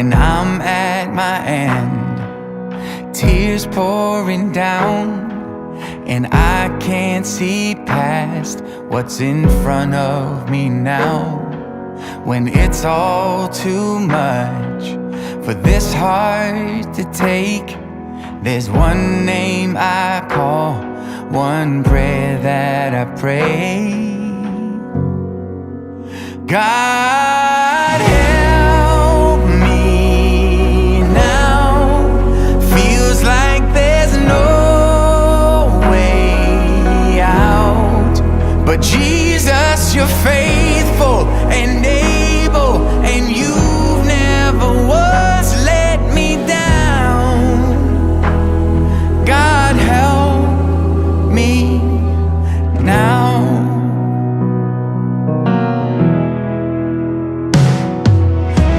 when I'm at my end, tears pouring down, and I can't see past what's in front of me now. When it's all too much for this heart to take, there's one name I call, one prayer that I pray. God help me now. Feels like there's no way out, but Jesus, you're faithful and able, and you've never once let me down. God help me now.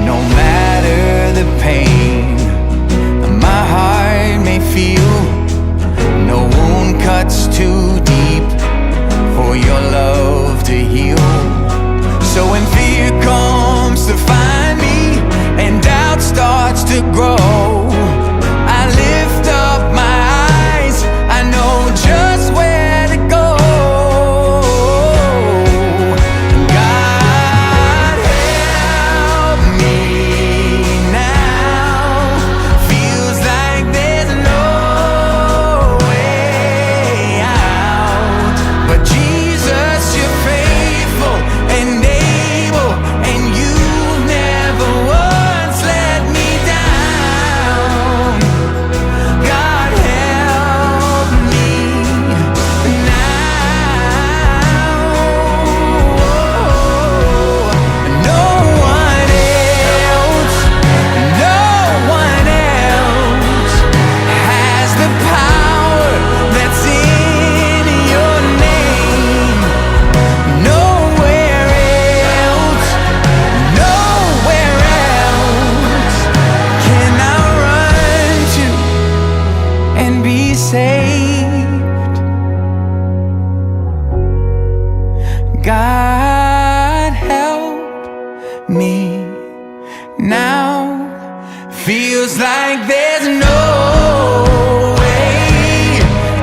No matter the pain my heart may feel, no wound cuts too deep for your love to heal. So when fear comes to find me and doubt starts to grow, I lift up my eyes, I know just where to go. God help me now. Feels like there's no way out, but Jesus, you're faithful and able, and you've never once let me down. God help me now. No one else, no one else has the power that's in your name. Nowhere else can I run to and be saved. God help me now. Feels like there's no way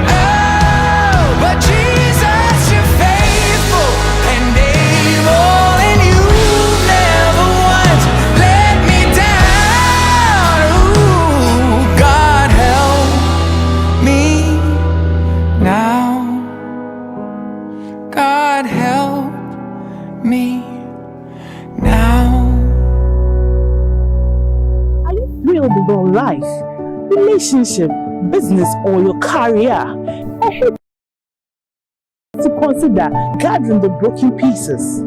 out, but Jesus, you're faithful and able, and you've never once let me down. Ooh, God help me now. God help me now. Are you thrilled about life, relationship, business, or your career? I hate to consider gathering the broken pieces.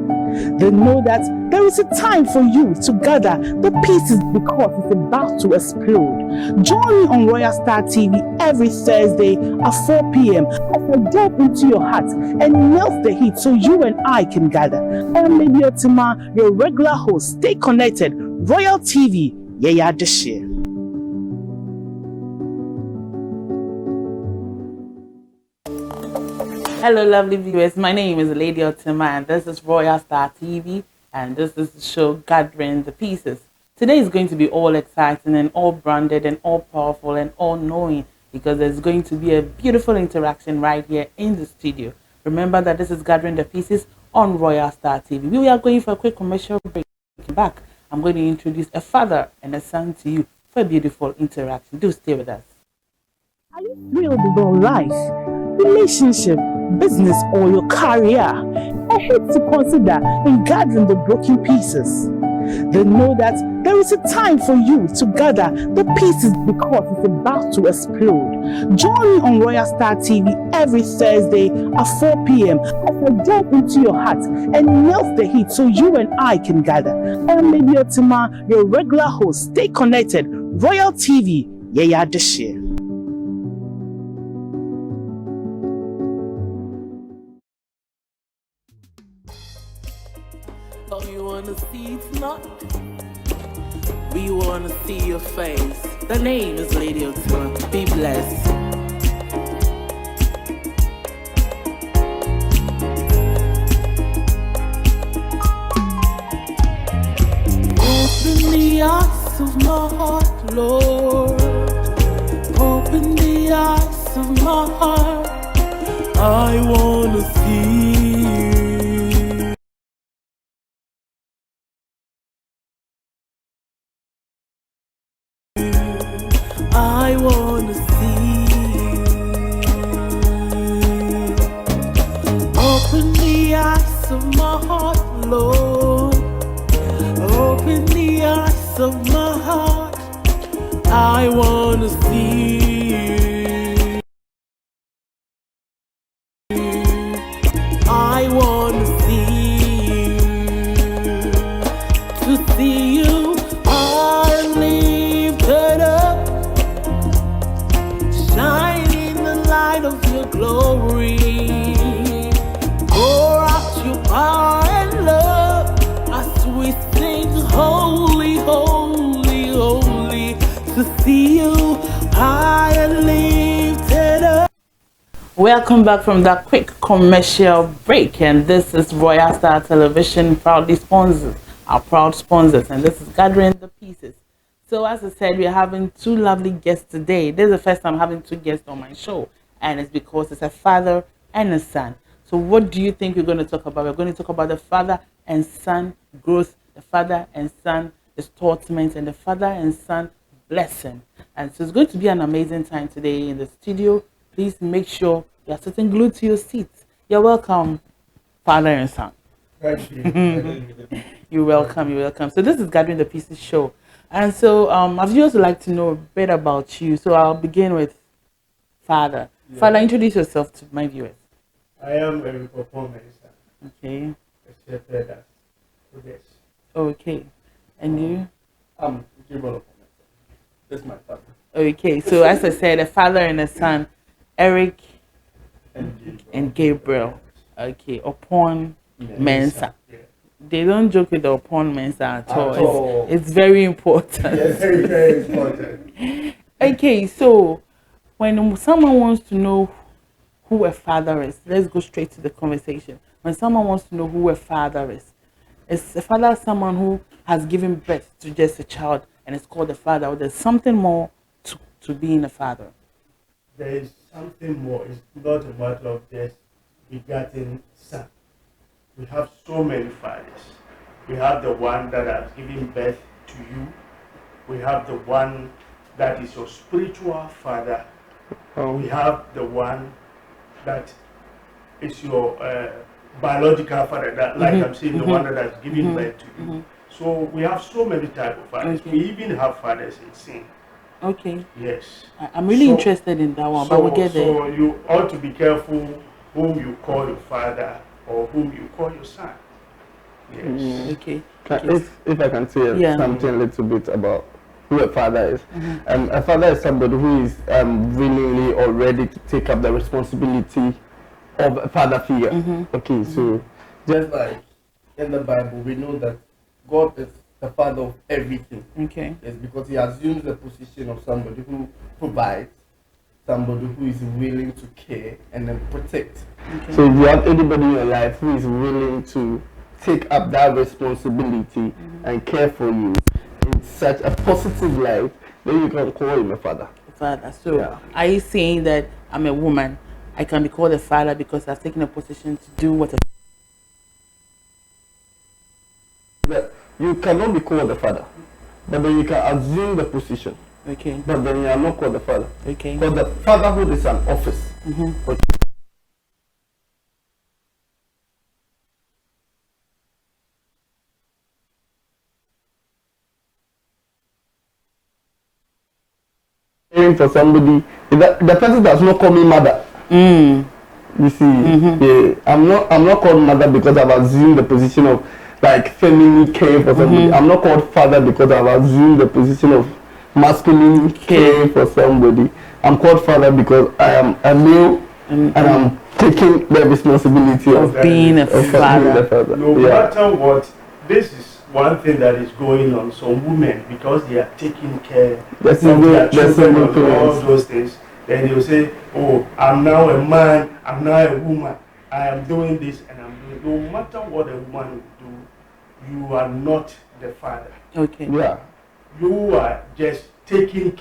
Then know that there is a time for you to gather the pieces because it's about to explode. Join me on Royal Star TV every Thursday at 4 p.m. as I delve into your heart and melt the heat so you and I can gather. I am Lady Otemaa, your regular host. Stay connected. Royal TV, yeah, this year. Hello, lovely viewers. My name is Lady Otemaa, and this is Royal Star TV, and this is the show Gathering the Pieces. Today is going to be all exciting and all branded and all powerful and all knowing, because there's going to be a beautiful interaction right here in the studio. Remember that this is Gathering the Pieces on Royal Star TV. We are going for a quick commercial break. Back, I'm going to introduce a father and a son to you for a beautiful interaction. Do stay with us. Are you thrilled about life, relationship, business, or your career? I hate to consider in gathering the broken pieces. Then know that there is a time for you to gather the pieces because it's about to explode. Join me on Royal Star TV every Thursday at 4 p.m. as I delve into your heart and melt the heat so you and I can gather. I am Lady Otemaa, your regular host. Stay connected. Royal TV, yeah, this year. Oh, you wanna see it not? We wanna see your face. The name is Lady Otemaa. Be blessed. Open the eyes eyes of my heart, Lord. Open the eyes of my heart. I wanna see you. I wanna see you. Open the eyes of my heart, Lord. Open the eyes of my heart. I wanna see you. I wanna see you. To see you, I lifted up, shine in the light of your glory. Pour out your power and love as we sing, holy, holy, holy. To see you, I am lifted up. Welcome back from that quick commercial break, and this is Royal Star Television, proudly sponsors, our proud sponsors, and this is Gathering the Pieces. So as I said, we're having two lovely guests today. This is the first time having two guests on my show, and it's because it's a father and a son. So what do you think we're going to talk about? We're going to talk about the father and son growth, the father and son distortment, and the father and son blessing. And so it's going to be an amazing time today in the studio. Please make sure you're sitting glued to your seats. You're welcome, father and son. Thank you. You're welcome, you're welcome. So this is Gathering the Pieces show. And so I'd just like to know a bit about you. So I'll begin with father. Yeah. Father, introduce yourself to my viewers. I am a performance. Okay. A shepherd. Yes. Okay. And you? I'm Gabriel. That's my father. Okay. So as I said, a father and a son, Eric and Gabriel. Okay. Upon Mensa. Yeah. They don't joke with the upon Mensa at all. all. It's very important. Yes, very, very important. Okay, so when someone wants to know who a father is, let's go straight to the conversation. When someone wants to know who a father is a father someone who has given birth to just a child and it's called a father, or there's something more to being a father? There is something more. It's not a matter of just begetting son. We have so many fathers. We have the one that has given birth to you. We have the one that is your spiritual father. We have the one that is your biological father, that, like I'm saying, the one that has given birth to you. So we have so many types of fathers. Okay. We even have fathers in sin. Okay. Yes. I'm really interested in that one, but we'll get there. So you ought to be careful whom you call your father or whom you call your son. Yes. Okay. If I can say something a little bit about who a father is. A father is somebody who is willingly or ready to take up the responsibility of a father figure. Okay, so just like in the Bible, we know that God is the father of everything. Okay. It's because he assumes the position of somebody who provides, somebody who is willing to care and then protect. Okay. So if you have anybody in your life who is willing to take up that responsibility and care for you in such a positive light, then you can call him a father. Father. So are you saying that I'm a woman, I can be called a father because I've taken a position to do what But you cannot be called a father, but then you can assume the position. Okay. But then you are not called a father. Okay. Because the fatherhood is an office. Okay. For somebody, the person does not call me mother. You see, I'm not called mother because I've assumed the position of like feminine care for somebody. I'm not called father because I've assumed the position of masculine care for somebody. I'm called father because I am a male and I'm taking the responsibility of being a father. No matter what, this is one thing that is going on. Some women, because they are taking care of their children and all those things, then they will say, oh, I'm now a man, I'm now a woman, I am doing this and I'm doing. No matter what a woman will do, you are not the father. Okay. Yeah. you are just taking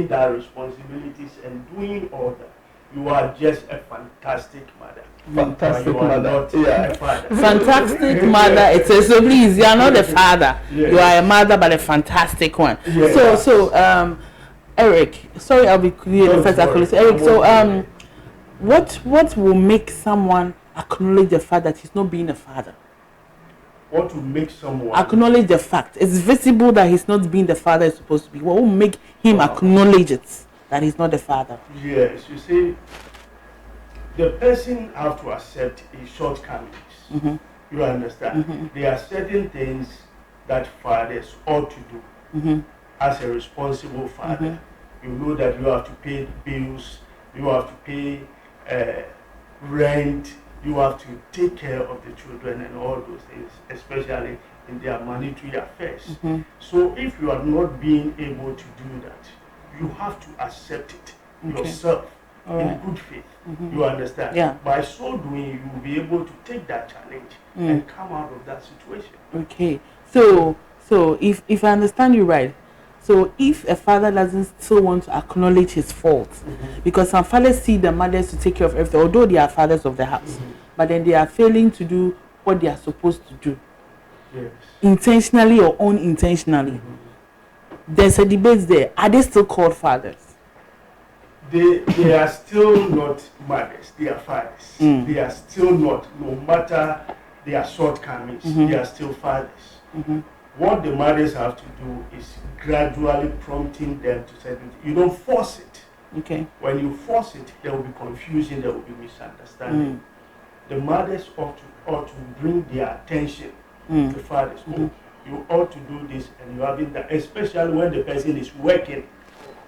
that responsibilities and doing all that. You are just a fantastic mother. Fantastic You are mother. not Yeah. a father. Fantastic mother. It says so. Please, you are not a father. Yes. You are a mother, but a fantastic one. Yes. So, Eric. Sorry, I'll be clear. Don't First, worry. Eric. So, I won't what will make someone acknowledge the fact that he's not being a father? What will make someone Acknowledge the fact. It's visible that he's not being the father he's supposed to be. What will make him acknowledge it that he's not the father? Yes, you see, the person have to accept his shortcomings. Mm-hmm. You understand? Mm-hmm. There are certain things that fathers ought to do Mm-hmm. as a responsible father. Mm-hmm. You know that you have to pay bills, you have to pay rent, you have to take care of the children and all those things, especially in their monetary affairs. Mm-hmm. So if you are not being able to do that, you have to accept it yourself in good faith. Mm-hmm. You understand? Yeah. By so doing, you will be able to take that challenge and come out of that situation. Okay. So if I understand you right, so if a father doesn't still want to acknowledge his faults, because some fathers see the mothers to take care of everything, although they are fathers of the house, but then they are failing to do what they are supposed to do, Yes. intentionally or unintentionally. There's a debate there. Are they still called fathers? They are still not mothers, they are fathers. They are still not, no matter their shortcomings, they are still fathers. What the mothers have to do is gradually prompting them to certain things. You don't force it. Okay. When you force it, there will be confusion, there will be misunderstanding. The mothers ought to bring their attention to fathers. Oh, you ought to do this and you haven't done, especially when the person is working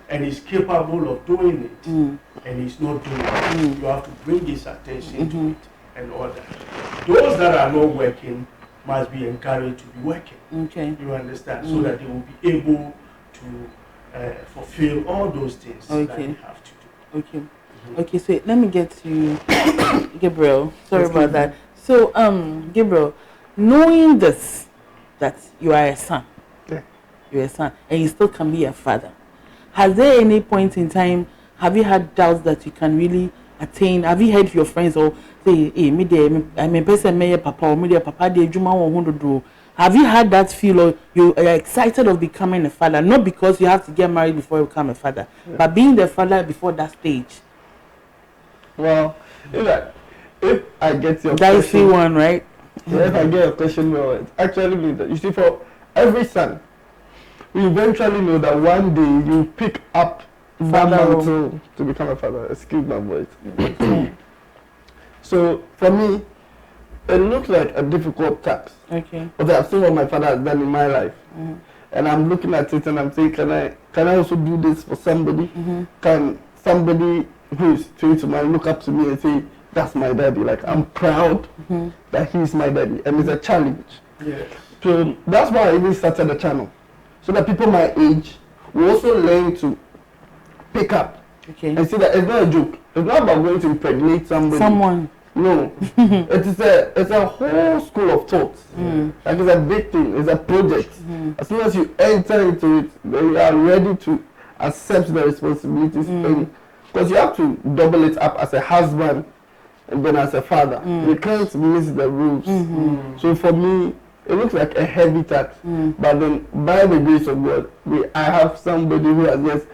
and is capable of doing it and he's not doing it. You have to bring his attention to it and all that. Those that are not working must be encouraged to be working. Okay. You understand? So that they will be able to fulfill all those things that they have to do. Okay. Okay, so let me get to Gabriel. Sorry about that. So, Gabriel, knowing this, that you are a son, you're a son, and you still can be a father, has there any point in time, have you had doubts that you can really attain? Have you heard your friends or say, hey, I'm a person, me papa, or me papa, de juma do. Have you had that feel, or you are excited of becoming a father? Not because you have to get married before you become a father, but being the father before that stage. Well, if I get your That is question, one, right? if I get your question, well, it actually means that you see, for every son, we eventually know that one day you pick up that mantle to become a father. Excuse my voice. So for me, it looks like a difficult task. Okay. But I've seen what my father has done in my life, and I'm looking at it and I'm saying, can I also do this for somebody? Can somebody who is straight to mind look up to me and say, that's my daddy? Like, I'm proud that he's my daddy, and it's a challenge. Yes. So that's why I even started the channel, so that people my age will also learn to pick up and see that it's not a joke. It's not about going to impregnate somebody. No, it's a whole school of thoughts. Like, it's a big thing. It's a project. As soon as you enter into it, then you are ready to accept the responsibilities, because you have to double it up as a husband and then as a father. You can't miss the rules. So for me, it looks like a heavy task, but then by the grace of God, I have somebody who has just,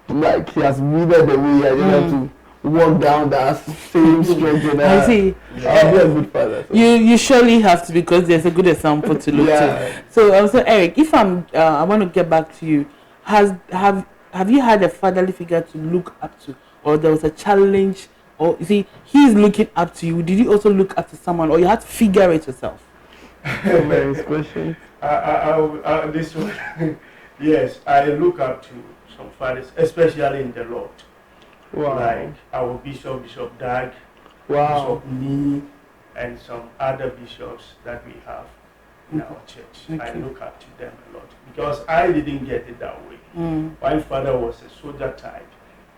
like, he has withered away. I just have to walk down that same strength. I see. I'll be a good father. So. You surely have to, because there's a good example to look to. So Eric, if I want to get back to you, have you had a fatherly figure to look up to, or there was a challenge, or you see he's looking up to you? Did you also look up to someone, or you had to figure it yourself? Nice question. This one, yes, I look up to some fathers, especially in the Lord. Wow. Like our Bishop Dag, Wow. Bishop Nee, and some other bishops that we have in our church. Okay. I look up to them a lot because I didn't get it that way. My father was a soldier type,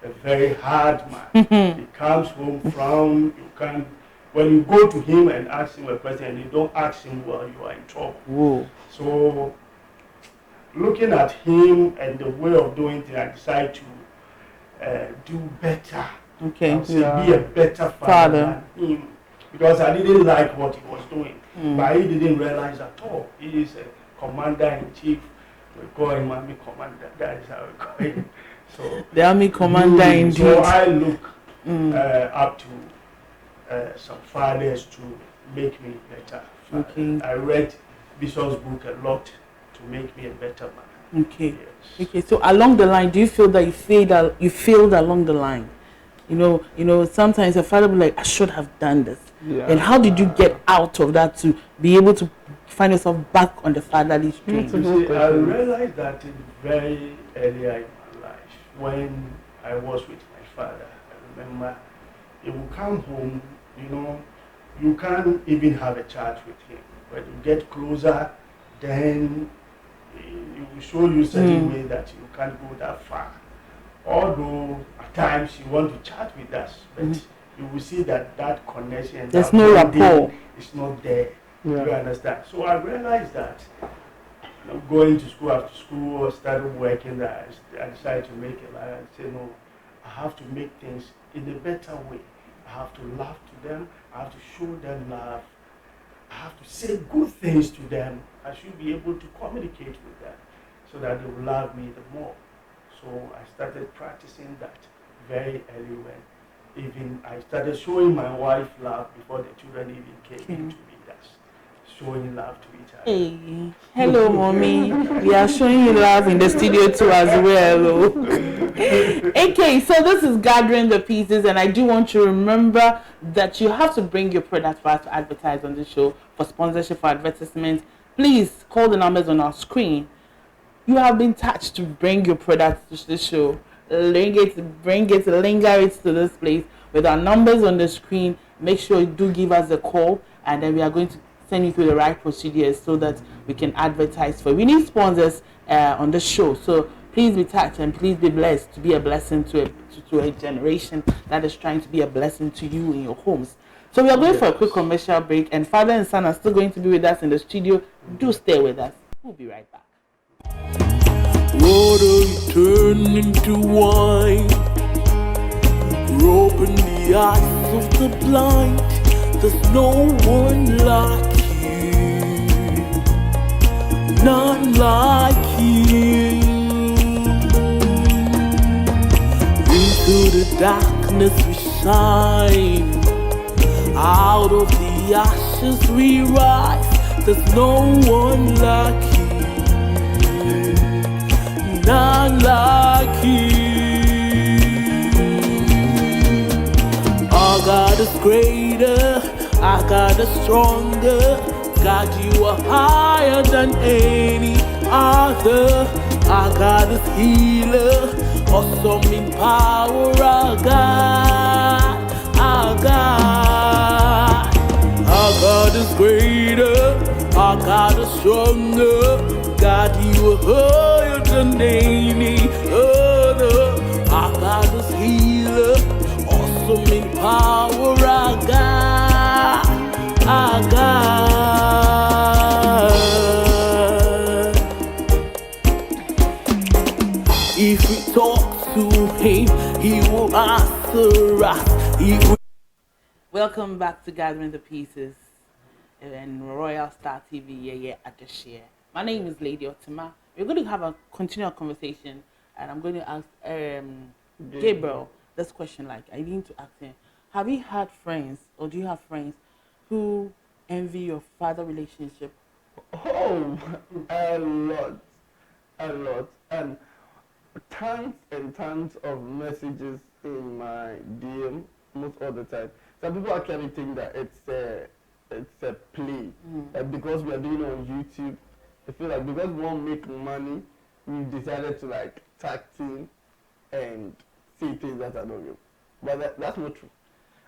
a very hard man. He comes home from, you can't, when you go to him and ask him a question and you don't ask him well, you are in trouble. Whoa. So looking at him and the way of doing things, I decided to do better. Okay. I would say be a better father than him, because I didn't like what he was doing. But he didn't realize at all. He is a commander-in-chief. We call him Army Commander. That is how we call him. So the Army Commander indeed. So I look up to some fathers to make me better. Okay. I read Bishop's book a lot to make me a better man. Okay. Yes. Okay. So along the line, do you feel that you failed along the line? You know, sometimes a father will be like, I should have done this. Yeah. And how did you get out of that to be able to find yourself back on the fatherly stream? You see, I realized that very earlier in my life, when I was with my father. I remember he would come home, you know, you can't even have a chat with him. When you get closer, then he will show you certain way that you can't go that far. Although at times you want to chat with us, but you will see that connection, there's no rapport. It's not there. Yeah. You understand? So I realized that going to school after school or started working, that I decided to make a life and say, no, I have to make things in a better way. I have to laugh to them. I have to show them love. I have to say good things to them. I should be able to communicate with them so that they will love me the more. So I started practicing that very early when even I started showing my wife love before the children even came into me. That's showing love to each other. Hey, hello, mommy. We are showing you love in the studio too as well. Okay, so this is Gathering the Pieces, and I do want you to remember that you have to bring your product for us to advertise on the show, for sponsorship, for advertisements. Please call the numbers on our screen. You have been touched to bring your product to the show. Bring it, linger it to this place with our numbers on the screen. Make sure you do give us a call, and then we are going to send you through the right procedures so that we can advertise for you. We need sponsors on the show, so please be touched and please be blessed to be a blessing to a generation that is trying to be a blessing to you in your homes. So we are going for a quick commercial break, and father and son are still going to be with us in the studio. Do stay with us. We'll be right back. Water turn into wine, open the eyes of the blind. There's no one like you, none like you. Into the darkness we shine, out of the ashes we rise. There's no one like you, none like you. Our God is greater, our God is stronger. God, you are higher than any other. Our God is healer, awesome in power. Our God, our God. Our God is greater, our God is stronger. God, you are higher than any other. Our God is healer, awesome in power. Our God, our God. If we talk to him, he will answer us. If we Welcome back to Gathering the Pieces and Royal Star TV at the share. My name is Lady Otemaa. We're going to have a continual conversation, and I'm going to ask Gabriel this question. Like, I need to ask him, have you had friends, or do you have friends who envy your father relationship? Oh, a lot, and tons and tons of messages in my DM most all the time. Some people actually think that it's a play, because we are doing it on YouTube. I feel like because we want to make money, we've decided to like tag team and say things that are not real. But that's not true.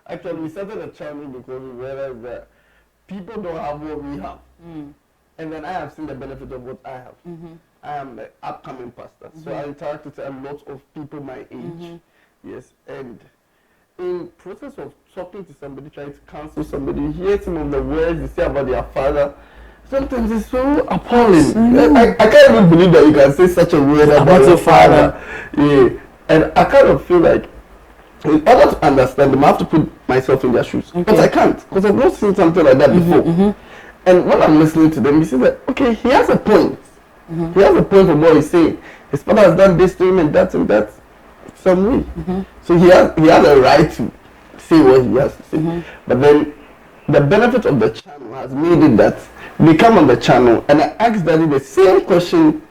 Actually, we started a channel because we realized that people don't have what we have. And then I have seen the benefit of what I have. I am an upcoming pastor, so I interact with a lot of people my age. Yes, and in process of talking to somebody, trying to counsel somebody, you hear some of the words they say about their father, sometimes it's so appalling. I can't even believe that you can say such a word about your father. Yeah. And I kind of feel like in order to understand them, I have to put myself in their shoes. But I can't, because I've not seen something like that before. And when I'm listening to them, you see that, okay, he has a point. He has a point for what he's saying. His father has done this to him and that some way. So he has a right to say what he has to say. But then the benefit of the channel has made it that they come on the channel and I ask Daddy the same question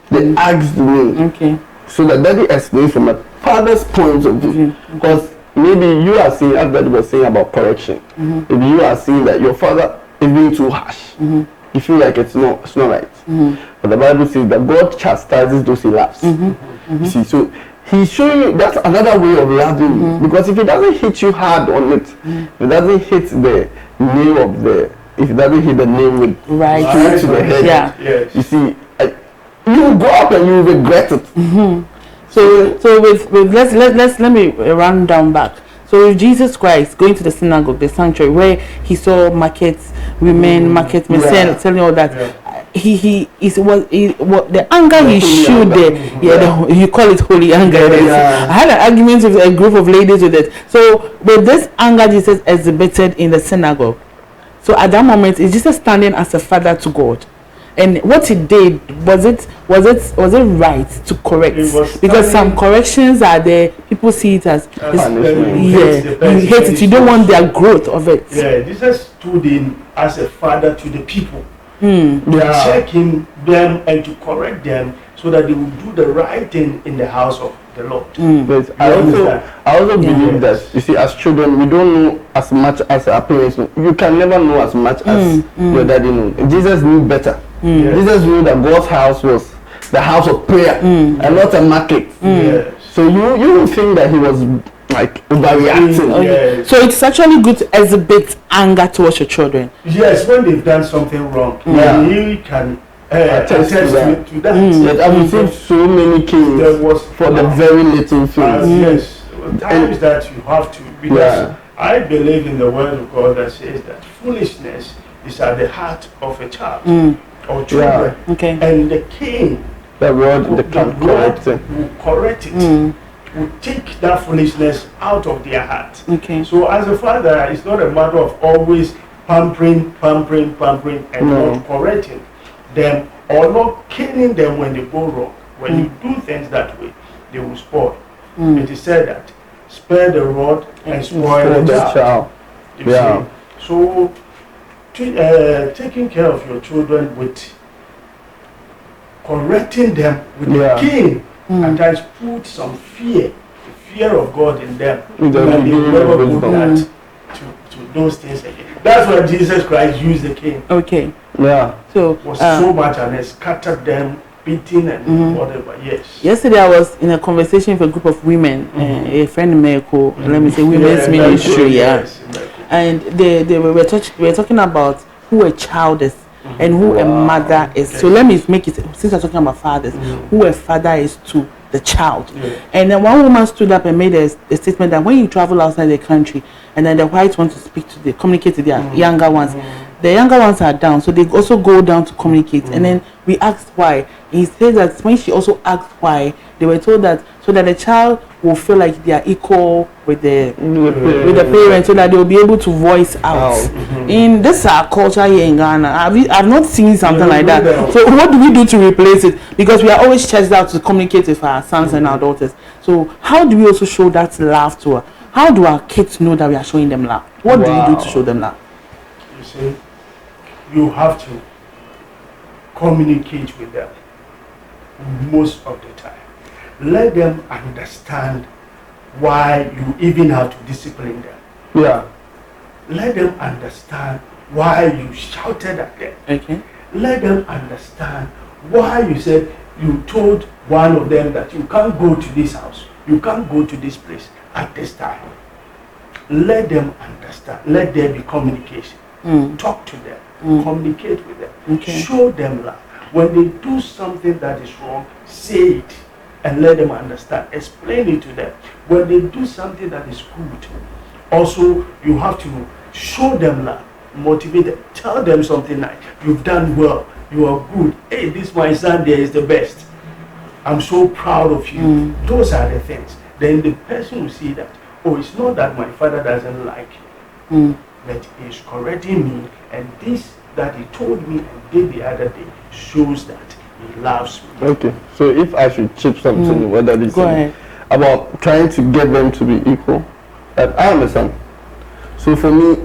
they asked me. Okay. So that Daddy explains from a father's point of view. Because maybe you are saying, as Daddy was saying about correction, maybe you are saying that your father is being too harsh. You feel like it's not right. But the Bible says that God chastises those he loves. You see, so he's showing you that's another way of loving. Because if he doesn't hit you hard on it, if it doesn't hit the nail of if it doesn't hit the nail with straight to the head, you see, you will go up and you will regret it. So with let me run down back. So with Jesus Christ going to the synagogue, the sanctuary, where he saw women, selling all that, the anger he showed there. You call it holy anger. I had an argument with a group of ladies with it. So with this anger Jesus exhibited in the synagogue, so at that moment is Jesus standing as a father to God. And what he did, was it right to correct? Because some corrections are there, people see it as you hate it, you don't want their growth of it. Jesus stood in as a father to the people, to check them and to correct them so that they will do the right thing in the house of the Lord. But I also believe that, you see, as children, we don't know as much as our parents know. You can never know as much as your daddy knew. Jesus knew better. Jesus knew that God's house was the house of prayer and not a market. So you would think that he was like overreacting. So it's actually good to exhibit anger towards your children. Yes, when they've done something wrong, you can attest to that. Yes, I've received so many kings for the very little things. Yes, times that you have to, because I believe in the word of God that says that foolishness is at the heart of a child or children. And the king, the word will correct it, will take that foolishness out of their heart. So as a father, it's not a matter of always pampering and not correcting them or not killing them when they go wrong. When you do things that way, they will spoil. It is said that spare the rod and spoil the child. So taking care of your children with correcting them with the king at times put some fear of God in them, and they will never put that to those things again. That's why Jesus Christ used the king. So was so much, and it scattered them, beating and whatever. Yesterday I was in a conversation with a group of women, a friend Meko, let me say women's ministry, and they were talking about who a child is and who a mother is. So let me make it, since we're talking about fathers, who a father is to the child. And then one woman stood up and made a statement that when you travel outside the country and then the whites want to communicate to their younger ones, the younger ones are down, so they also go down to communicate. And then we asked why. He said that when she also asked why, they were told that so that the child will feel like they are equal with the parents, so that they will be able to voice out. In this culture here in Ghana, I've not seen something like that. So what do we do to replace it? Because we are always charged out to communicate with our sons and our daughters. So how do we also show that love to her? How do our kids know that we are showing them love? What do we do to show them love? You see, you have to communicate with them most of the time. Let them understand why you even have to discipline them. Let them understand why you shouted at them. Let them understand why you told one of them that you can't go to this house, you can't go to this place at this time. Let them understand. Let there be communication. Talk to them. Communicate with them. Show them love. When they do something that is wrong, say it and let them understand. Explain it to them. When they do something that is good, also you have to show them love. motivate them. Tell them something like, you've done well, you are good. Hey, this my son there is the best. I'm so proud of you. Those are the things. Then the person will see that, oh, it's not that my father doesn't like me, but he's correcting me, and this that he told me and did the other day shows that he loves me. Okay, so if I should chip something, whether it's Go ahead. about trying to get them to be equal, that I understand. So for me,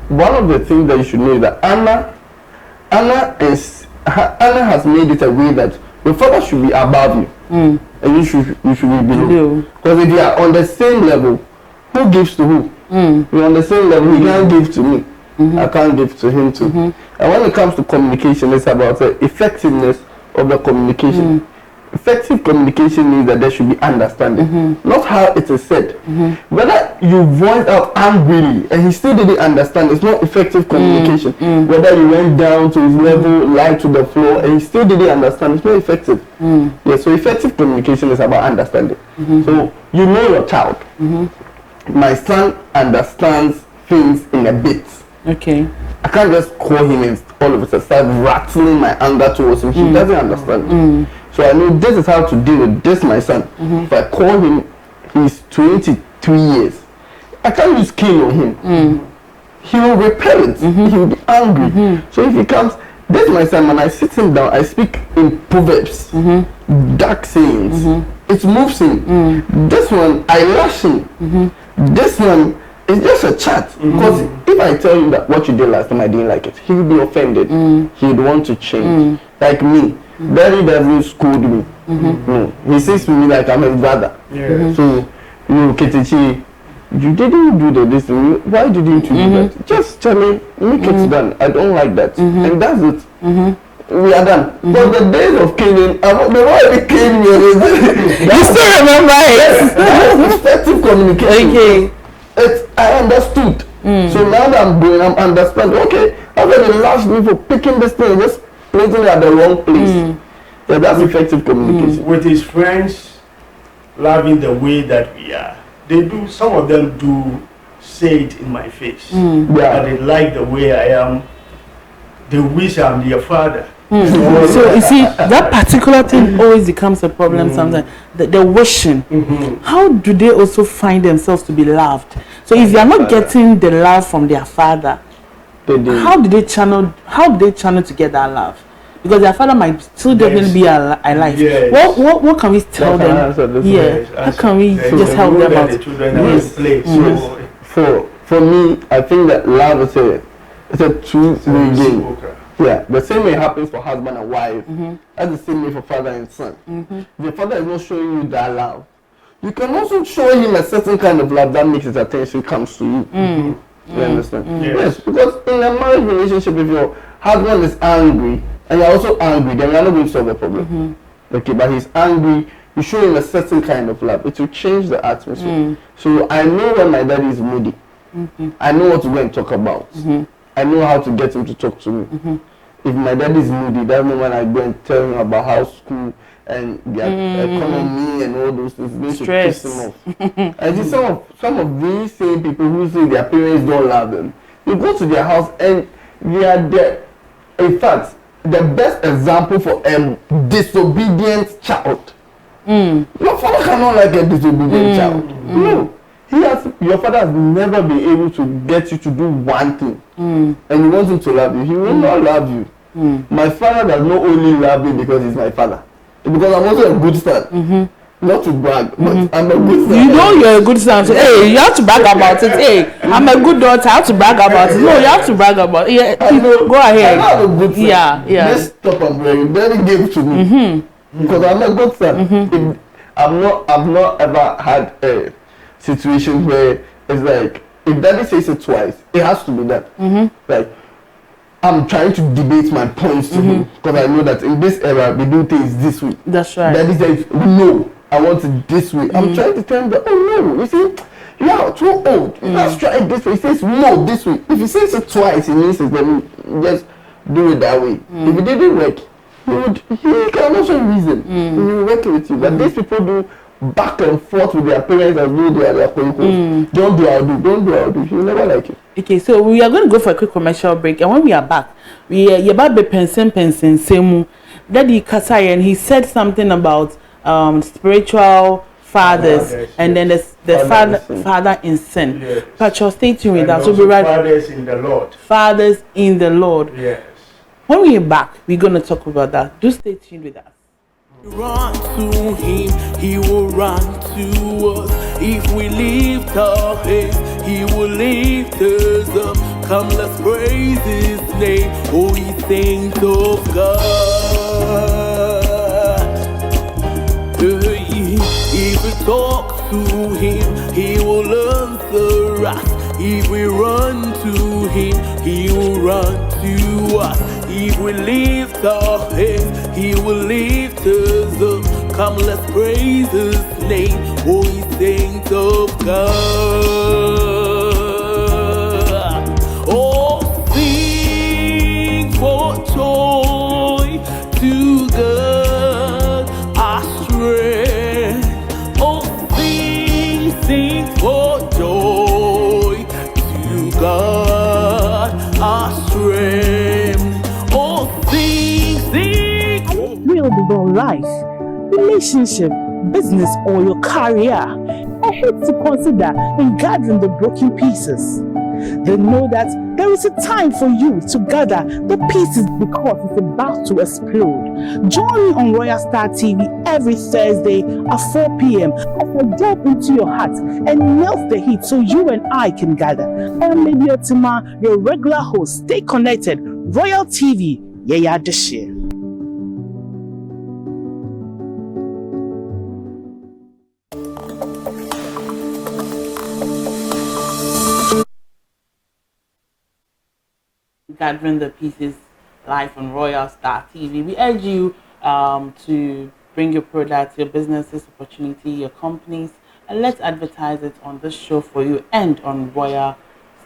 one of the things that you should know is that Anna has made it a way that your father should be above you, and you should be below. Because if you are on the same level, who gives to who? You're on the same level. He can't give to me. I can't give to him too. And when it comes to communication, it's about the effectiveness of the communication. Effective communication means that there should be understanding, not how it is said. Whether you voice out angrily and he still didn't understand, it's not effective communication. Whether you went down to his level, lied to the floor, and he still didn't understand, it's not effective. Yeah, so effective communication is about understanding. So you know your child. My son understands things in a bit. Okay. I can't just call him and all of a sudden start rattling my anger towards him. He doesn't understand. So I know this is how to deal with this, my son. If I call him, he's 23 years. I can't use cane on him. He will repel it. He will be angry. So if he comes, this my son, when I sit him down, I speak in proverbs, dark sayings. It moves him. This one, I lash him. This one, it's just a chat. Because if I tell him that what you did last time, I didn't like it, he will be offended. He would want to change. Like me, Daddy doesn't scold me. No, he says to me like I'm his brother. So, Ketechi, you didn't do this. Why didn't you do that? Just tell me, make it done. I don't like that. And that's it. We are done. But the days of caning, the one he came here, you still remember it? That was effective communication. I understood. So now that I'm going, I'm understanding. Okay, after they laughed me for picking this thing, just placing it at the wrong place. Yeah, that's effective communication. With his friends, loving the way that we are, they do. Some of them do say it in my face. That they like the way I am. They wish I'm their father. So you see, that particular thing always becomes a problem sometimes. The wishing. How do they also find themselves to be loved? So if you are not getting the love from their father, how do they channel to get that love? Because their father might still definitely be alive. What can we tell them? How can we just help them out? The children are For me, I think that love is a two-way game. Yeah, the same way happens for husband and wife. That's the same way for father and son. If your father is not showing you that love, you can also show him a certain kind of love that makes his attention comes to you. You understand? Yes, because in a marriage relationship, if your husband is angry and you're also angry, then you're not going to solve the problem. Okay, but he's angry, you show him a certain kind of love. It will change the atmosphere. So I know when my daddy is moody. I know what to go and talk about. I know how to get him to talk to me. If my dad is moody, that's when I go and tell him about how school and the economy and all those things going to piss him off. And see some of these same people who say their parents don't love them, you go to their house and they are there. In fact, the best example for a disobedient child. Your father cannot like a disobedient child. No. Your father has never been able to get you to do one thing, and you want him to love you. He will not love you. My father does not only love me because he's my father, because I'm also a good son. Not to brag, but I'm a good son. You know you're a good son. So, hey, you have to brag about it. Hey, I'm a good daughter. I have to brag about it. No, you have to brag about it. Yeah, go ahead. I'm a good son. Yeah. Let's stop and brag. Daddy gave to me because I'm a good son. I've not ever had a situation where it's like if daddy says it twice, it has to be that. Like I'm trying to debate my points to him because I know that in this era we do things this way. That's right. Daddy says no, I want it this way. I'm trying to tell him that no, you see, you are too old. Let's try it this way. He says no, this way. If he says it twice, he means it. Then just do it that way. If it didn't work, he can also reason. He will work with you. But these people do back and forth with their parents as though they are their koyokos. Don't do, I'll do. She will never like it. Okay, so we are going to go for a quick commercial break, and when we are back, we about the pension same. Daddy Kasai, and he said something about spiritual fathers, and then the father in sin. Yes. But stay tuned with And that. So also be right. fathers in the Lord. Fathers in the Lord. Yes. When we are back, we're going to talk about that. Do stay tuned with us. Run to him, he will run to us. If we lift our hands, he will lift us up. Come, let's praise his name, oh ye saints of God. If we talk to him, he will answer us. If we run to him, he will run to us. If we lift our hands, he will lift us up. Come, let's praise his name, oh ye saints of God. Oh, sing for joy to God, our strength. Oh, sing for joy to God, our strength. Build your life, relationship, business, or your career. I hate to consider in gathering the broken pieces. Then know that there is a time for you to gather the pieces because it's about to explode. Join me on Royal Star TV every Thursday at 4 p.m. as I delve into your heart and melt the heat so you and I can gather. I am Lady Otemaa, your regular host. Stay connected. Royal TV, yeah, this year. Gathering the pieces live on Royal Star TV. We urge you to bring your products, your businesses, opportunity, your companies, and let's advertise it on this show for you and on Royal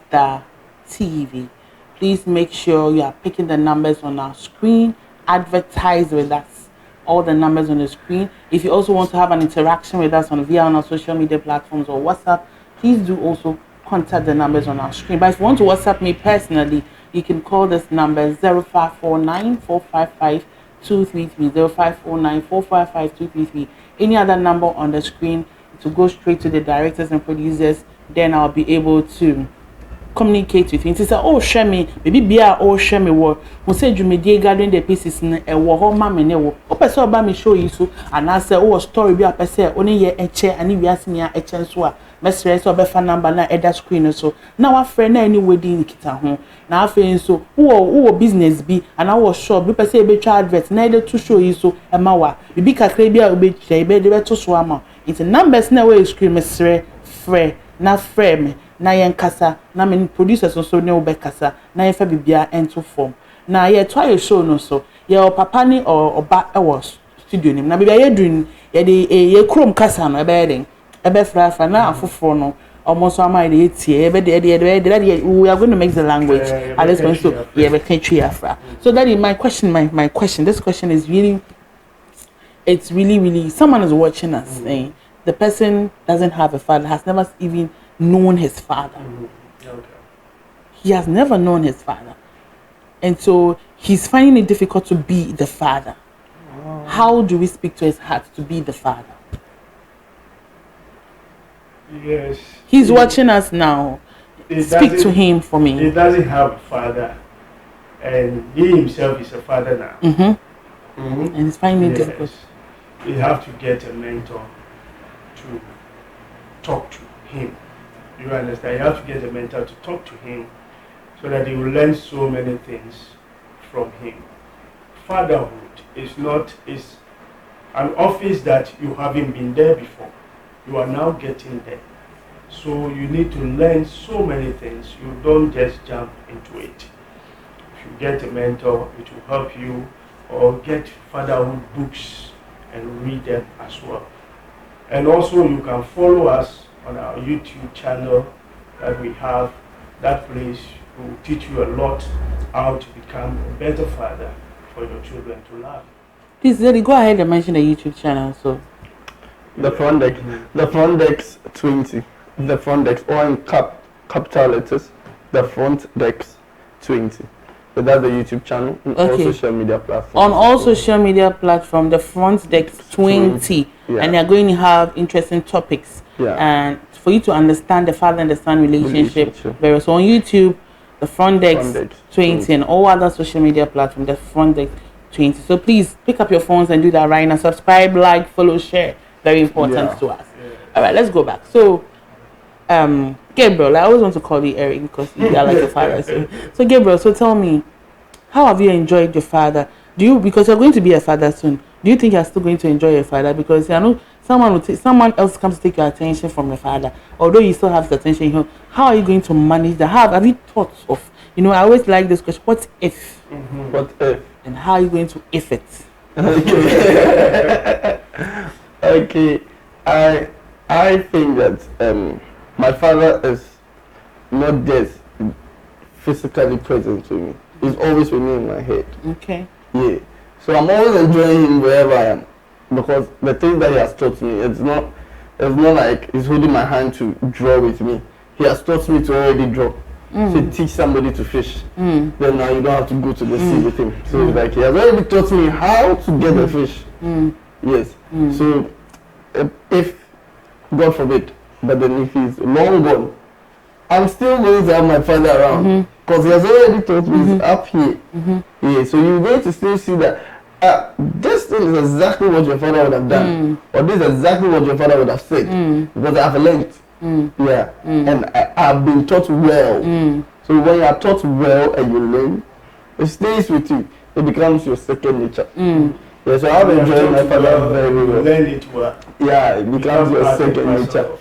Star TV. Please make sure you are picking the numbers on our screen. Advertise with us. All the numbers on the screen. If you also want to have an interaction with us via our social media platforms or WhatsApp, please do also contact the numbers on our screen. But if you want to WhatsApp me personally, you can call this number 0549 455 233 0549 455 233. Any other number on the screen to go straight to the directors and producers. Then I'll be able to communicate with you. It is oh share me, maybe be oh share me what we say you media gathering the pieces in a war mama newo. O person about me show you so and I say oh story be a person only ye a chair and we ask me a chance so mesre so be fan number na either screen so now our friend na any wedding kita ho na afen so who business be and I was sure be person be try advert na either to show you so e ma wa bibi kakra bi a obe try be de to so ama it's numbers na we screen mesre frɛ na frɛ me na yen kasa na me producers so ne obe kasa na yen fa bibia ento form na ye to aye show no so ye o papa ni or oba e was studio nim na bibia ye dun ye de ye krom kasa no e be den e be fra na afoforo no almost am dey tie e be de we are going to mix the language at this point so ye be country afra so that is my question my question this question is really it's really someone is watching us saying the person doesn't have a father, has never even known his father. Okay. He has never known his father. And so he's finding it difficult to be the father. Oh. How do we speak to his heart to be the father? Yes. He's watching us now. Speak to him for me. He doesn't have a father. And he himself is a father now. Mm-hmm. Mm-hmm. And he's finding it difficult. You have to get a mentor to talk to him. You understand? You have to get a mentor to talk to him so that he will learn so many things from him. Fatherhood is an office that you haven't been there before. You are now getting there. So you need to learn so many things. You don't just jump into it. If you get a mentor, it will help you, or get fatherhood books and read them as well. And also you can follow us on our YouTube channel that we have. That place will teach you a lot how to become a better father for your children to love. Please, Lady, go ahead and mention the YouTube channel. So The front deck. The front deck's 20. The front deck's or in capital letters. The front deck's 20. So that's the YouTube channel and all social media platforms. On all social media platforms, the front deck's 20. Yeah. And they're going to have interesting topics. Yeah. And for you to understand the father and the son relationship. Whereas on YouTube, the front deck's 20 and all other social media platforms, the front deck 20. So please pick up your phones and do that right now. Subscribe, like, follow, share. Very important to us. All right, let's go back. So, Gabriel, I always want to call you Eric because you are like a father. So Gabriel, so tell me, how have you enjoyed your father? Because you're going to be a father soon, do you think you're still going to enjoy your father? Because I know someone else comes to take your attention from your father, although you still have the attention. How are you going to manage that? Have you thought of, I always like this question, what if? What if? And how are you going to if it? Okay. Okay. I think that my father is not just physically present to me. He's always with me in my head. Okay. Yeah. So I'm always enjoying him wherever I am. Because the things that he has taught me, it's not like he's holding my hand to draw with me. He has taught me to already draw. So teach somebody to fish. Then now you don't have to go to the sea with him. So it's like he has already taught me how to get the fish. Yes. So if God forbid, but then if he's long gone, I'm still going to have my father around. Because he has already taught me he's up here. Yeah, so you're going to still see that this thing is exactly what your father would have done. Or this is exactly what your father would have said. Because I've learned. Yeah. And I've been taught well. So when you are taught well and you learn, it stays with you. It becomes your second nature. Yeah, so I've enjoyed my father very well. Learn it well. Yeah, it becomes your second nature.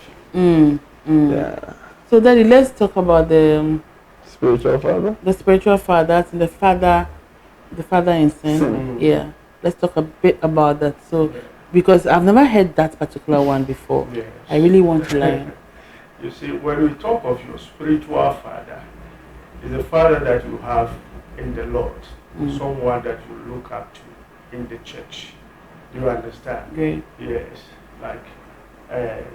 Yeah. So Daddy, let's talk about the spiritual father. The spiritual father and the father in sin. Yeah. Let's talk a bit about that. So because I've never heard that particular one before. Yes. I really want to learn. You see, when we talk of your spiritual father, it's a father that you have in the Lord, someone that you look up to in the church. You understand? Great. Yes, like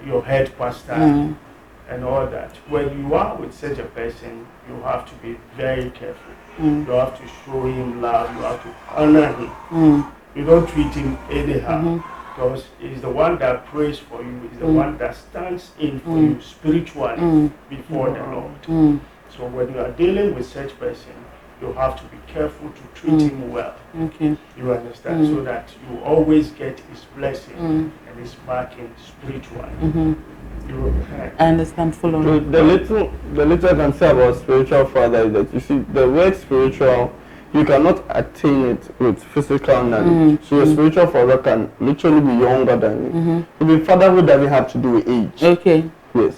your head pastor and all that. When you are with such a person, you have to be very careful. You have to show him love. You have to honor him. You don't treat him anyhow. Because he's the one that prays for you, he's the one that stands in for you spiritually before the Lord. So when you are dealing with such person, you have to be careful to treat him well. Okay. You understand? So that you always get his blessing and his backing spiritually. I understand fully. So the little I can say about spiritual father is that you see the word spiritual, you cannot attain it with physical knowledge. So your spiritual father can literally be younger than you. Even fatherhood doesn't have to do with age. Okay. Yes.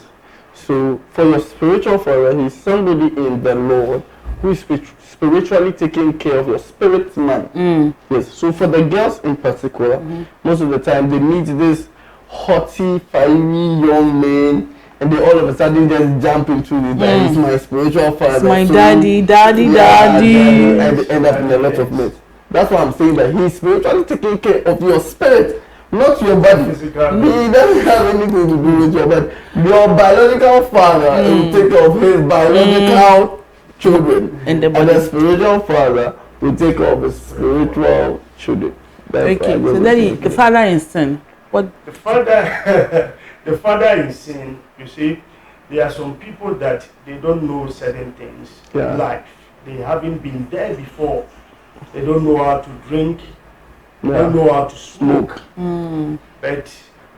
So for your spiritual father, he's somebody in the Lord who is spiritually taking care of your spirit man. Yes. So for the girls in particular, most of the time they meet this haughty, fiery young man, and they all of a sudden just jump into it. That is my spiritual father. It's my so, daddy. And they end up in a lot of mess. That's why I'm saying that he's spiritually taking care of your spirit, not your body. He doesn't have anything to do with your body. Your biological father will take care of his biological children, and the spiritual father will take care of his spiritual children. Okay, so Daddy, the father in sin. What? The father in sin, you see, there are some people that they don't know certain things in life. They haven't been there before. They don't know how to drink. They don't know how to smoke. But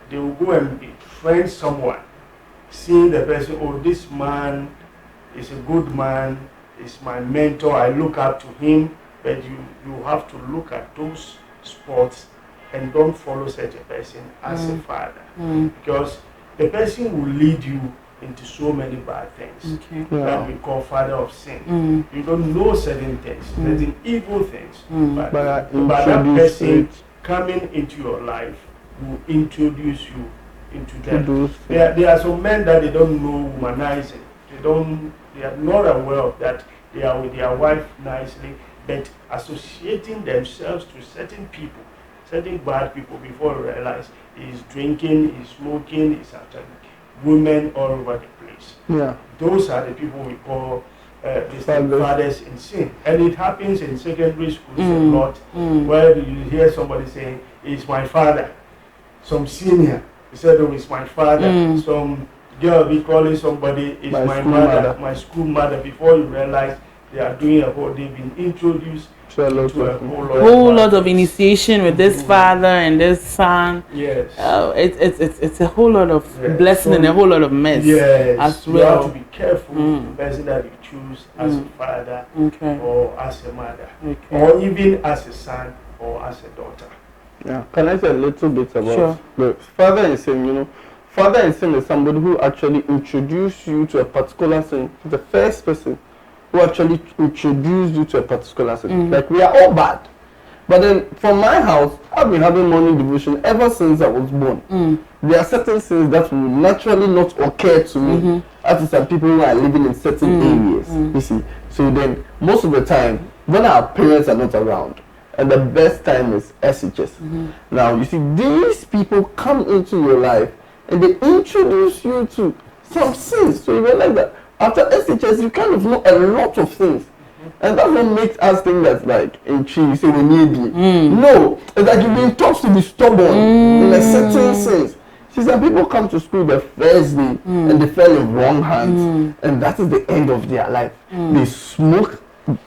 they will go and befriend someone, seeing the person, oh, this man is a good man, is my mentor, I look up to him. But you have to look at those spots and don't follow such a person as a father. Because the person will lead you into so many bad things that we call father of sin. You don't know certain things, certain evil things, but that person coming into your life will introduce you into them. There are some men that they don't know womanizing. They are not aware of that. They are with their wife nicely, but associating themselves to certain people certain bad people before you realize he's drinking, he's smoking, he's actually women all over the place. Yeah. Those are the people we call fathers in sin. And it happens in secondary schools a lot, where you hear somebody saying, "It's my father." Some senior, he said, "Oh, it's my father." Some girl be calling somebody, "It's my mother, my school mother," before you realize they are doing they've been introduced to a whole lot of initiation with this father and this son. Yes. It's a whole lot of blessing and a whole lot of mess. Yes. As well. You have to be careful with the person that you choose as a father or as a mother, or even as a son or as a daughter. Yeah. Can I say a little bit about the father in sin? You know, father in sin is somebody who actually introduced you to a particular sin. The first person who actually introduced you to a particular sin. Like, we are all bad. But then, from my house, I've been having morning devotion ever since I was born. There are certain sins that will naturally not occur to me as some people who are living in certain areas. You see, so then most of the time, when our parents are not around, and the best time is SHS. Now, you see, these people come into your life and they introduce you to some sins. So you realize that after SHS, you kind of know a lot of things. And that's what makes us think that, like, in tree, you say we need you. No, it's like you've been taught to be stubborn in a certain sense. See, some people come to school the first day and they fell in wrong hands, and that is the end of their life. They smoke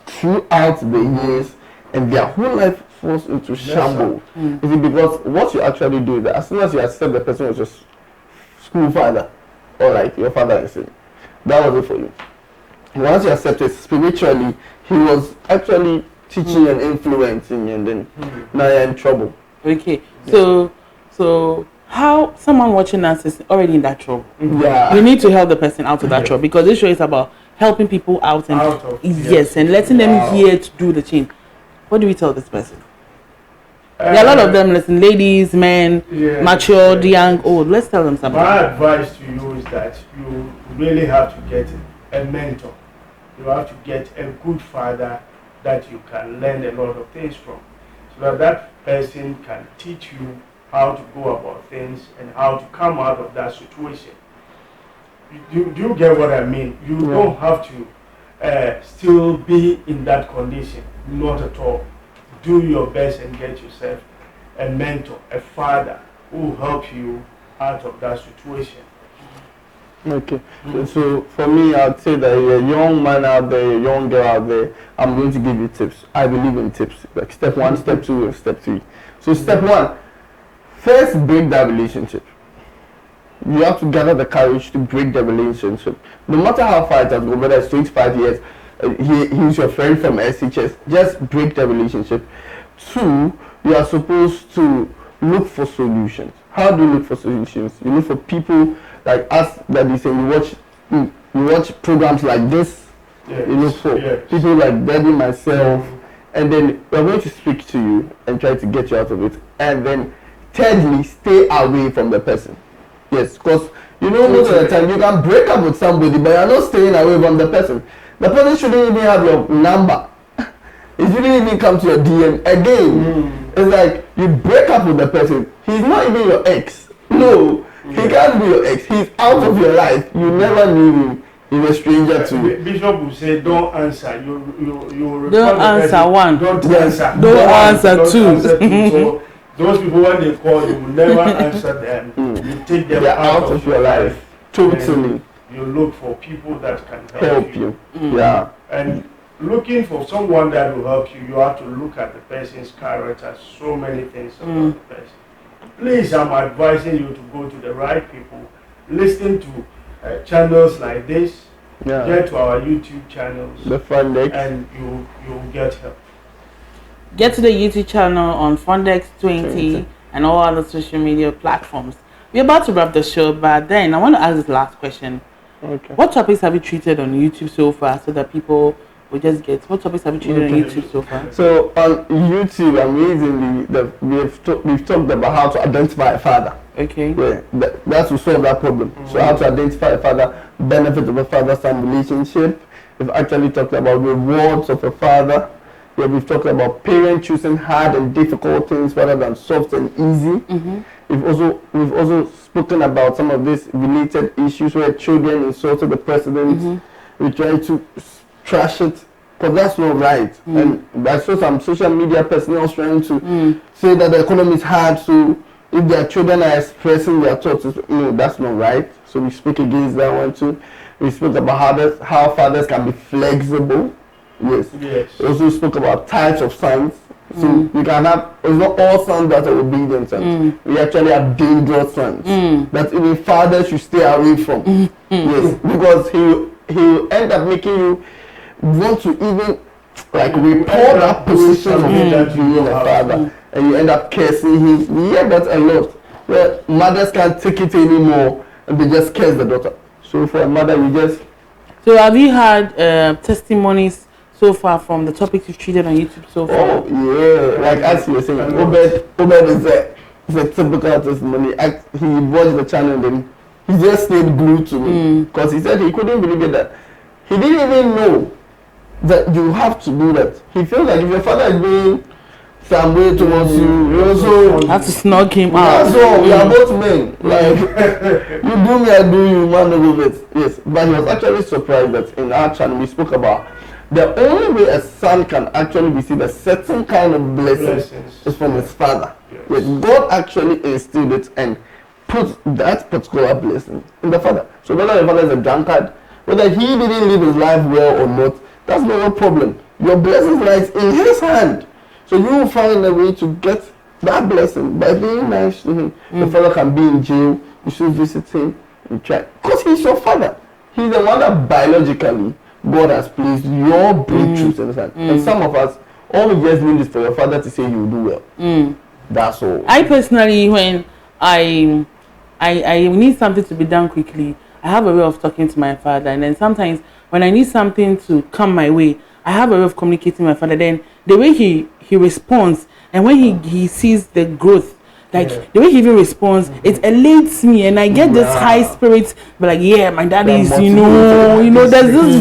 throughout the years, and their whole life falls into shambles. Is it because what you actually do is that as soon as you accept the person was your school father, or like your father in sin, that was it for you. Once you accept it spiritually, he was actually teaching and influencing, and then now you're in trouble. Okay, so how someone watching us is already in that trouble. Yeah, you need to help the person out of that trouble, because this show is about helping people out and and letting them hear to do the change. What do we tell this person? There are a lot of them, listen, ladies, men, matured, young, old. Let's tell them something. My advice to you is that you really have to get a mentor. You have to get a good father that you can learn a lot of things from, so that that person can teach you how to go about things and how to come out of that situation. Do you get what I mean? You don't have to still be in that condition. Not at all. Do your best and get yourself a mentor, a father who will help you out of that situation. Okay, so for me, I'd say that you're a young man out there, a young girl out there, I'm going to give you tips. I believe in tips, like step 1, step 2, and step 3. So step 1, first break that relationship. You have to gather the courage to break the relationship. No matter how far it has gone, whether it's 25 years, he's your friend from SHS, just break the relationship. 2, you are supposed to look for solutions. How do you look for solutions? You look for people like us that you say you watch programs like this. You look for people like Debbie, myself, and then we're going to speak to you and try to get you out of it. And then thirdly, stay away from the person. Yes, because you know most of the time you can break up with somebody, but you're not staying away from the person. The person shouldn't even have your number. It shouldn't even come to your DM again. It's like you break up with the person. He's not even your ex. No, he can't be your ex. He's out of your life. You never knew him. He's a stranger to you. Bishop will say, don't answer. You don't answer one. Don't answer. Don't answer two. So those people, when they call, you will never answer them. You take them out of your life. Totally. You look for people that can help you. Yeah. And looking for someone that will help you, you have to look at the person's character, so many things about the person. Please, I'm advising you to go to the right people. Listen to channels like this. Get to our YouTube channels. The Fundex. And you'll get help. Get to the YouTube channel on Fundex 20 and all other social media platforms. We're about to wrap the show, but then I want to ask this last question. Okay. What topics have you treated on YouTube so far, so that people will just get what topics have you treated on YouTube so far? So on YouTube, amazingly, we've talked about how to identify a father. Okay. Yeah, that's to solve that problem. So how to identify a father, benefit of a father-son relationship. We've actually talked about rewards of a father. where we've talked about parents choosing hard and difficult things rather than soft and easy. We've also spoken about some of these related issues where children insulted the president. We try to trash it, because that's not right. And I saw some social media personnel trying to say that the economy is hard, so if their children are expressing their thoughts, no, that's not right. So we speak against that one too. We spoke about how fathers can be flexible. Yes. We also spoke about types of sons. So you can have, it's not all sons that are obedient sons. We actually have dangerous sons that even fathers should stay away from. Yes, because he'll end up making you want to even like report that position of being a father, and you end up cursing him. We hear that a lot, where mothers can't take it anymore and they just curse the daughter. So for a mother, you just... So have you had testimonies so far from the topics you've treated on YouTube so far? Oh yeah, like as you were saying, Obed is a typical testimony. He watched the channel and then he just stayed glued to me, because he said he couldn't believe it, that he didn't even know that you have to do that. He feels like if your father is doing some way towards you also have to snug him out. That's all. We are both men. Like you do me, I do you, man over it. Yes. But he was actually surprised that in our channel we spoke about the only way a son can actually receive a certain kind of blessing is from his father. Yes. God actually instilled it and put that particular blessing in the father. So whether the father is a drunkard, whether he didn't live his life well or not, that's not a problem. Your blessing lies in his hand. So you will find a way to get that blessing by being nice to him. The father can be in jail, you should visit him, you try. Because he's your father. He's the one that biologically God has placed your breakthroughs in his hand. And some of us, all we just need is for your father to say you will do well. That's all. I personally, when I need something to be done quickly, I have a way of talking to my father, and then sometimes when I need something to come my way, I have a way of communicating with my father. Then the way he responds, and when he sees the growth, like the way he even responds, it elates me, and I get this high spirit. But like, yeah, my dad is, you know, there's this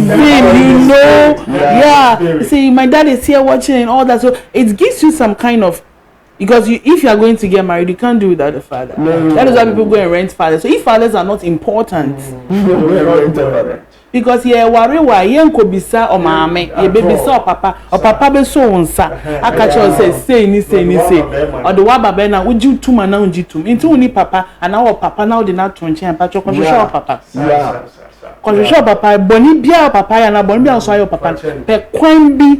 vim, See, my dad is here watching and all that. So it gives you some kind of, because if you are going to get married, you can't do without a father. That is why people go and rent fathers. So if fathers are not important, because worry why yen ko bisa o maame ye be bisa o papa be so unsa aka che say or the wa baba na uji tuma na unji tum nti uni papa ana wo papa na wo de na to nchen pa cho ko show papa ko show papa boni bia papa ya na boni bia so ayo papa pe kwan bi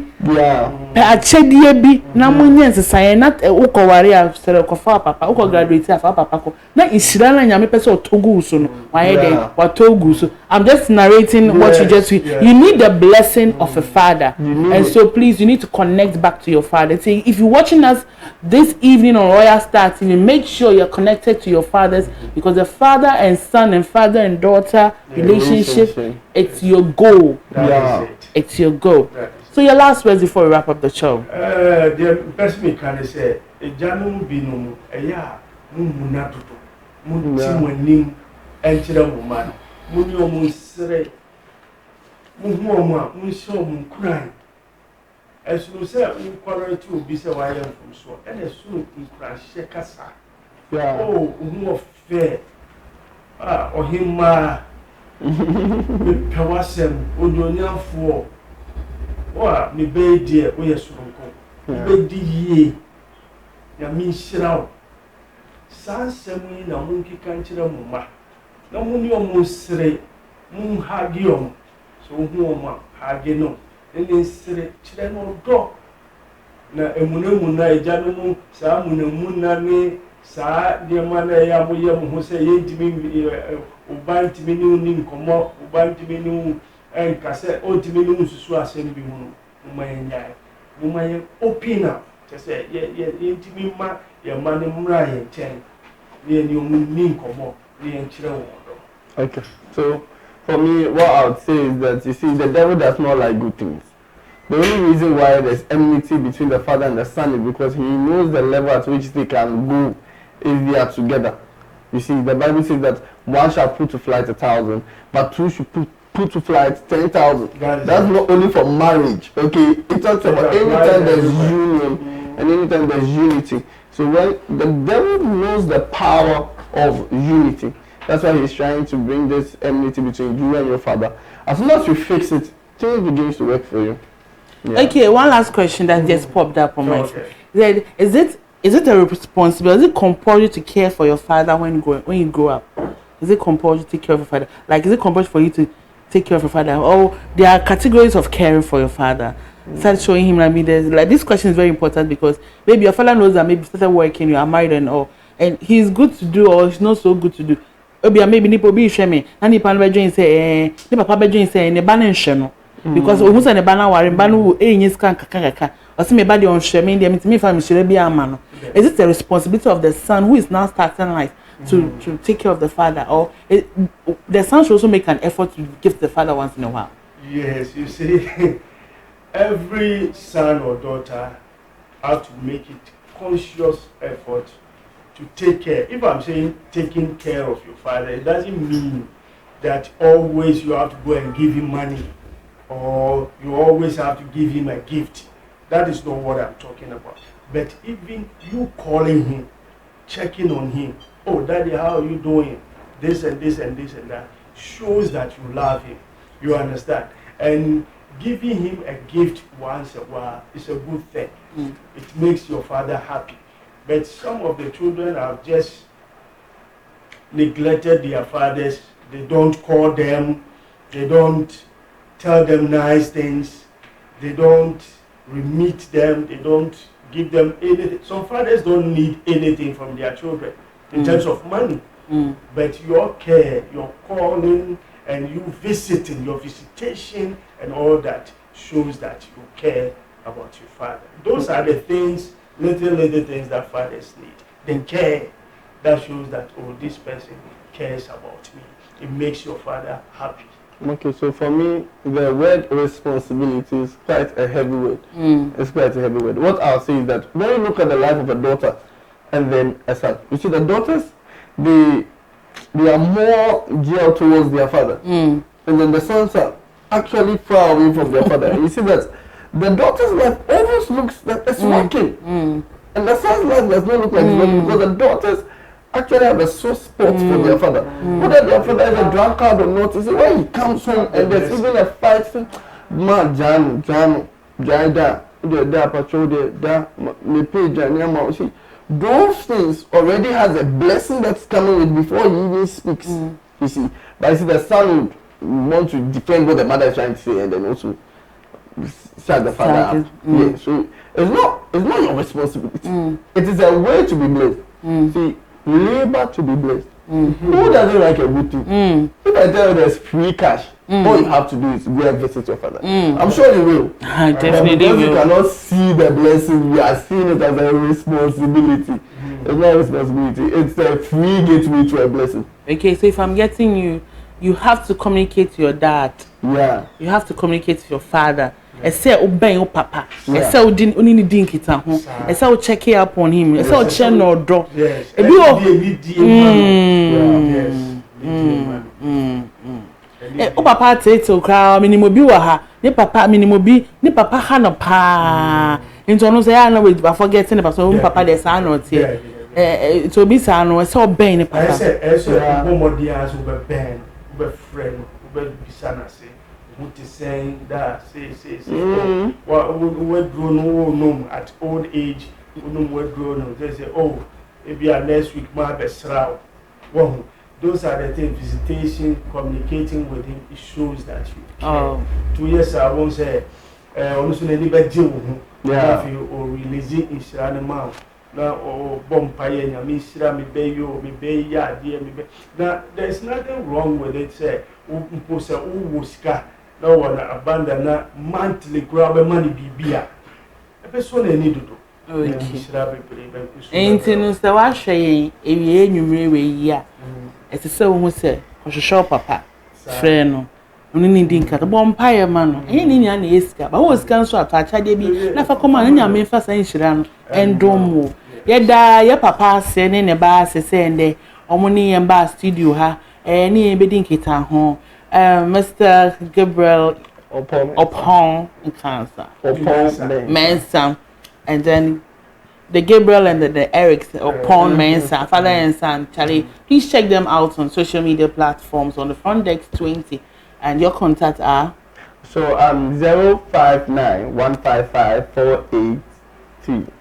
pe achedie bi na munye nsesaye na ukoware a sere ko fa papa uko graduate afa papa ko na isira na nyame pese otogu so no waye de watogu so. I'm just narrating what you just you need the blessing of a father, and so please, you need to connect back to your father. See, if you're watching us this evening on Royal Star TV, make sure you're connected to your fathers, because the father and son and father and daughter relationship, it's your goal. It's your goal. So your last words before we wrap up the show. The best me can say, a janum binum, a ya, munatuto, muntimuanim, and chiramuman, munio munsere, munhoma, munshom, crying. As you say, you quarrel to be so I am from so, and as soon as crash shekasa. Oh, more fair. Or him, with Kawasem, Udonian for. Wa me be die o yesoronko be di ye ya mi shirawo sansemu na munki kanchira muma na muni o musre mun hagiom so hu o ma hage no ene sire chire no do na emunemu na ejanu mu sa munemu na ne sa de ma na ya mo ye mo se ye ntimi ubantimi ni nkomo ubantimi ni and kase ultimately mususu asem bi mu umanyai mumaye opina say ye intimi ma ye mane mra ye chen ye ni omu ni nkomo ye nchire wo. Okay, so for me, what I would say is that, you see, the devil does not like good things. The only reason why there's enmity between the father and the son is because he knows the level at which they can go if they are together. You see, the Bible says that one shall put to flight 1,000, but two should put put to flight 10,000. That's not only for marriage, okay? It talks about anytime there's union and anytime there's unity. So when the devil knows the power of unity, that's why he's trying to bring this enmity between you and your father. As soon as you fix it, things begins to work for you. Yeah. Okay, one last question that just popped up on my head. Is it a responsibility? Is it compulsory to care for your father when you grow up? Is it compulsory to take care of your father? Like, is it compulsory for you to take care of your father? Oh, there are categories of caring for your father. Start showing him. I mean, there's like this question is very important because maybe your father knows that maybe started working, you are married and all, and he's good to do or he's not so good to do. Maybe nipo be shame and nipa be join say ni papa be join say ne ba na nhwe no because ohun say ne ba na ware ba no enyi scan kaka o say me ba de on hwe me dem me fa me hwe bi ama no. Is it the responsibility of the son who is now starting life to take care of the father, or the son should also make an effort to give the father once in a while? Yes, you see, every son or daughter have to make it conscious effort to take care. If I'm saying taking care of your father, it doesn't mean that always you have to go and give him money or you always have to give him a gift. That is not what I'm talking about. But even you calling him, checking on him, oh daddy, how are you doing? This and this and this and that shows that you love him. You understand? And giving him a gift once a while is a good thing. It makes your father happy. But some of the children have just neglected their fathers. They don't call them. They don't tell them nice things. They don't remit them. They don't give them anything. Some fathers don't need anything from their children in terms of money. But your care, your calling, and you visiting, your visitation and all that shows that you care about your father. Those are the things, little things that fathers need. Then care, that shows that, oh, this person cares about me. It makes your father happy. Okay, so for me, the word responsibility is quite a heavy word. It's quite a heavy word. What I'll say is that when you look at the life of a daughter and then a son, you see the daughters, they are more geared towards their father. And then the sons are actually far away from their father. And you see that the daughter's life almost looks like it's working. And the son's life does not look like it's working because the daughters actually have a soft spot for their father. Whether their father is a drunkard or not, you see when he comes home and there's even a fight, man, see, those things already has a blessing that's coming with before he even speaks. You see, but you see the son would want to defend what the mother is trying to say and then also shut the father up. Yeah, so it's not your responsibility. It is a way to be blessed. See, labor to be blessed. Who doesn't like a good thing? If I tell you there's free cash, all you have to do is go and visit your father. I'm sure you will. I definitely because will. You cannot see the blessing, you are seeing it as a responsibility. It's not a responsibility, it's a free gateway to a blessing. Okay, so if I'm getting you, you have to communicate to your dad. Yeah. You have to communicate to your father. I say obey your papa. I say only dink it at home. I say check up on him. I say check no draw. Yes. O papa take to crowd minimum bi wa ha. Ni papa minimum bi ni papa ha no pa. Into no say I know we forgetting the person papa dey say not here. To be say no say obey ni papa. I say bomodi as we ben, we friend, we bisana say. What is saying that say what we grown no at old age we grown they say oh maybe next week my best round. Well, those are the things, visitation, communicating with him, it shows that you care. 2 years I won't say honestly anybody deal if you or releasing in Shirana now or bompire and me shira me bay you me bay ya dear me now there's nothing wrong with it say wuska no one abandon monthly grab money bibia a person any do ain't no say wa hwe ewie enwumre we yi a ese se wo say ohwehwe papa frɛ no oni ni din ka bo mpaye ma no ɛyɛ ni nya na esika ba wo sika nso atachade bi na fa koma na nya me fa san hyira no endomo yɛda yɛ papa ase ne ne ba ase se ende omo ni yɛ ba studio ha ni yɛ be din kita ho Mr. Gabriel Upon Cancer. Mensah. And then the Gabriel and the Erics upon Mensah, father and son, Charlie. Please check them out on social media platforms on the front desk 20. And your contacts are? So 059 155 482.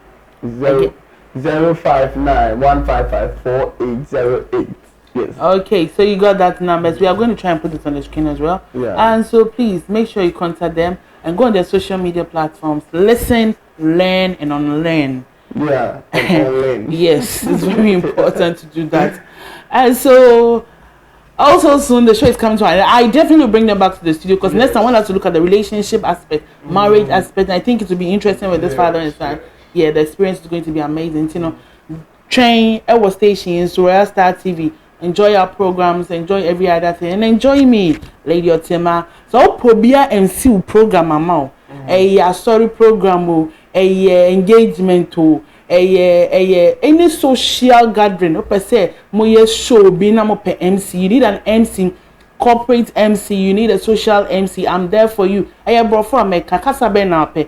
059 155 4808. Yes. Okay, so you got that numbers. We are going to try and put it on the screen as well. Yeah. And so please make sure you contact them and go on their social media platforms. Listen, learn, and unlearn. Yeah. And Yes, it's very important to do that. And so also soon the show is coming to an end. I definitely will bring them back to the studio because next time I want us to look at the relationship aspect, marriage aspect. I think it will be interesting with this father and son. Yeah, the experience is going to be amazing. You know, train our stations, Royal Star TV. Enjoy our programs, enjoy every other thing, and enjoy me, Lady Otemaa. So, Probia MC program, mama. A story program, a engagement, any social gathering. Per se, moye show be na mo pe MC. You need an MC, corporate MC. You need a social MC. I'm there for you. I bro for America. Kasa be na pe.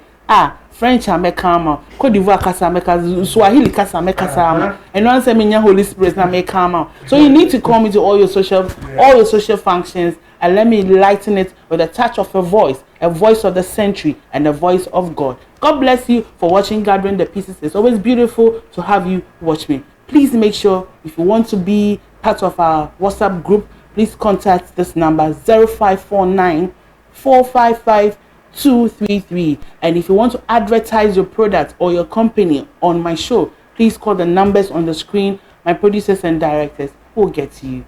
French American, Cote d'Ivoire kasa America, Swahili kasa America, and once I mean Holy Spirit na make come. So you need to come into all your social functions, and let me lighten it with a touch of a voice of the century, and the voice of God. God bless you for watching Gathering the Pieces. It's always beautiful to have you watch me. Please make sure if you want to be part of our WhatsApp group, please contact this number 0549 455 233. And if you want to advertise your product or your company on my show, please call the numbers on the screen. My producers and directors will get to you.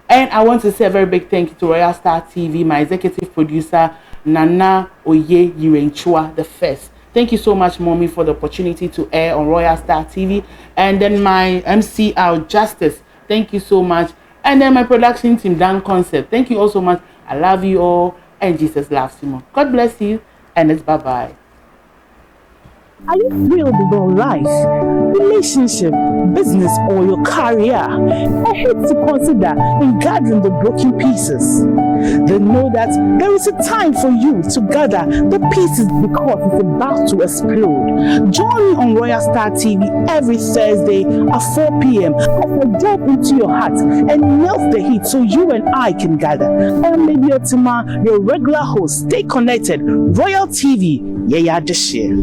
And I want to say a very big thank you to Royal Star TV, my executive producer Nana Oye Yirenchua the first. Thank you so much, Mommy, for the opportunity to air on Royal Star TV. And then my MCR Justice, thank you so much. And then my production team, Dan Concept, thank you all so much. I love you all. And Jesus loves you more. God bless you, and it's bye-bye. Are you thrilled about life, relationship, business, or your career? I hate to consider in gathering the broken pieces. Then know that there is a time for you to gather the pieces because it's about to explode. Join me on Royal Star TV every Thursday at 4 p.m. as I delve into your heart and melt the heat so you and I can gather. I'm Lady Otemaa, your regular host. Stay connected. Royal TV, yeah, this year.